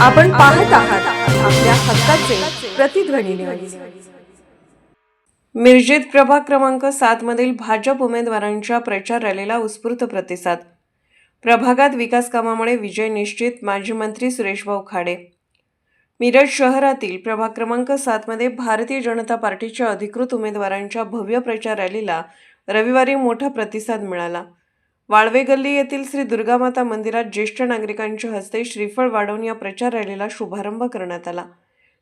आपण पाहत आहात आपल्या हक्काचे प्रतिध्वनी न्यूज। मिरजेत प्रभाग क्रमांक 7 मधील भाजप उमेदवारांच्या प्रचार रॅलीला उत्स्फूर्त प्रतिसाद। प्रभागात विकास कामामुळे विजय निश्चित, माजी मंत्री सुरेशभाऊ खाडे। मिरज शहरातील प्रभाग क्रमांक 7 मध्ये भारतीय जनता पार्टीच्या अधिकृत उमेदवारांच्या भव्य प्रचार रॅलीला रविवारी मोठा प्रतिसाद मिळाला। वाळवे गल्ली येथील श्री दुर्गामाता मंदिरात ज्येष्ठ नागरिकांच्या हस्ते श्रीफळ वाढवून या प्रचार रॅलीला शुभारंभ करण्यात आला।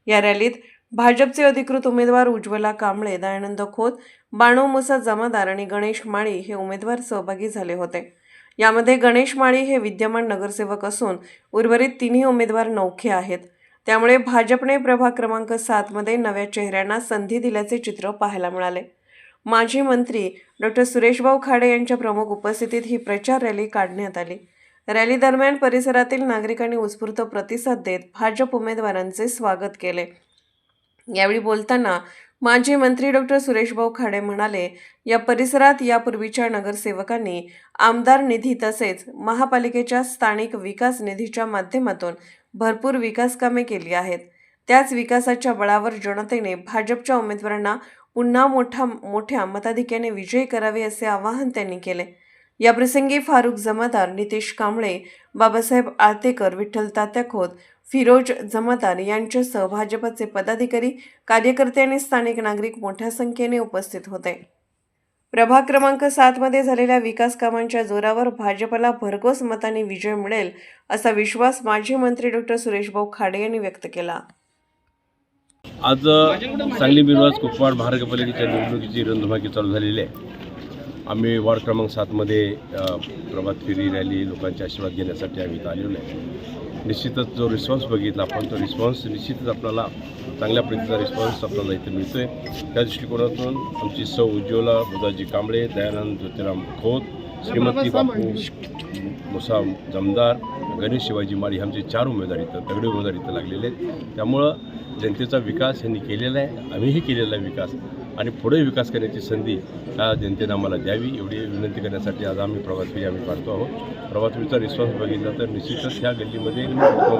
या रॅलीत भाजपचे अधिकृत उमेदवार उज्ज्वला कांबळे, दयानंद खोत, बाणू मुसा जमादार आणि गणेश माळी हे उमेदवार सहभागी झाले होते। यामध्ये गणेश माळी हे विद्यमान नगरसेवक असून उर्वरित तिन्ही उमेदवार नौखे आहेत। त्यामुळे भाजपने प्रभाग क्रमांक 7 मध्ये नव्या चेहऱ्यांना संधी दिल्याचे चित्र पाहायला मिळाले। माजी मंत्री डॉ. सुरेशभाऊ खाडे यांच्या प्रमुख उपस्थितीत ही प्रचार रॅली काढण्यात आली। रॅली दरम्यान परिसरातील नागरिकांनी उत्स्फूर्त प्रतिसाद देत भाजप उमेदवारांचे स्वागत केले। यावेळी बोलताना माजी मंत्री डॉ. सुरेशभाऊ खाडे म्हणाले, या परिसरात यापूर्वीच्या नगरसेवकांनी आमदार निधी तसेच महापालिकेच्या स्थानिक विकास निधीच्या माध्यमातून भरपूर विकास कामे केली आहेत। त्याच विकासाच्या बळावर जनतेने भाजपच्या उमेदवारांना पुन्हा मोठ्या मताधिक्याने विजयी करावे असे आवाहन त्यांनी केले। याप्रसंगी फारुख जमादार, नितेश कांबळे, बाबासाहेब आळतेकर, विठ्ठल तात्या खोत, फिरोज जमादार यांच्यासह भाजपचे पदाधिकारी, कार्यकर्ते आणि स्थानिक नागरिक मोठ्या संख्येने उपस्थित होते। प्रभाग क्रमांक 7 मध्ये झालेल्या विकास कामांच्या जोरावर भाजपला भरघोस मतांनी विजय मिळेल असा विश्वास माजी मंत्री डॉ. सुरेशभाऊ खाडे यांनी व्यक्त केला। आज सांगली मिरज कुपवाड महानगरपालिकेच्या निवडणुकीची रणधुमाळी चालू झालेली आहे। आम्ही वार्ड क्रमांक 7 मध्ये प्रभात फेरी रॅली लोकांचे आशीर्वाद घेण्यासाठी आम्ही इथं आलेलो आहे। निश्चितच जो रिस्पॉन्स बघितला आपण, तो रिस्पॉन्स निश्चितच आपल्याला चांगल्या प्रतीचा रिस्पॉन्स आपल्याला इथं मिळतो आहे। त्या दृष्टिकोनातून आमची सौ उज्ज्वला बुधाजी कांबळे, दयानंद ज्योतिराम खोत, श्रीमती बापू मुसा जमदार, गणेश शिवाजी माळी आमचे 4 उमेदवार इथं दगडी उमेदवार इथं लागलेले आहेत। त्यामुळं जनतेचा विकास यांनी केलेला आहे, आम्हीही केलेला आहे विकास, आणि पुढे विकास करण्याची संधी त्या जनतेने आम्हाला द्यावी एवढी विनंती करण्यासाठी आज आम्ही प्रभात फेरी आम्ही काढतो आहोत। प्रभात फेरीचा रिस्पॉन्स बघितला तर निश्चितच ह्या गल्लीमध्ये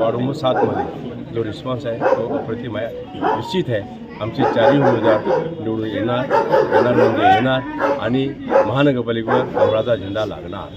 वार्ड 7 मध्ये जो रिस्पॉन्स आहे तो अप्रतिम आहे, निश्चित आहे। आमचे 4ही उमेदवार निवडून येणार म्हणजे येणार आणि महानगरपालिकेवर कमळाचा झेंडा लागणार।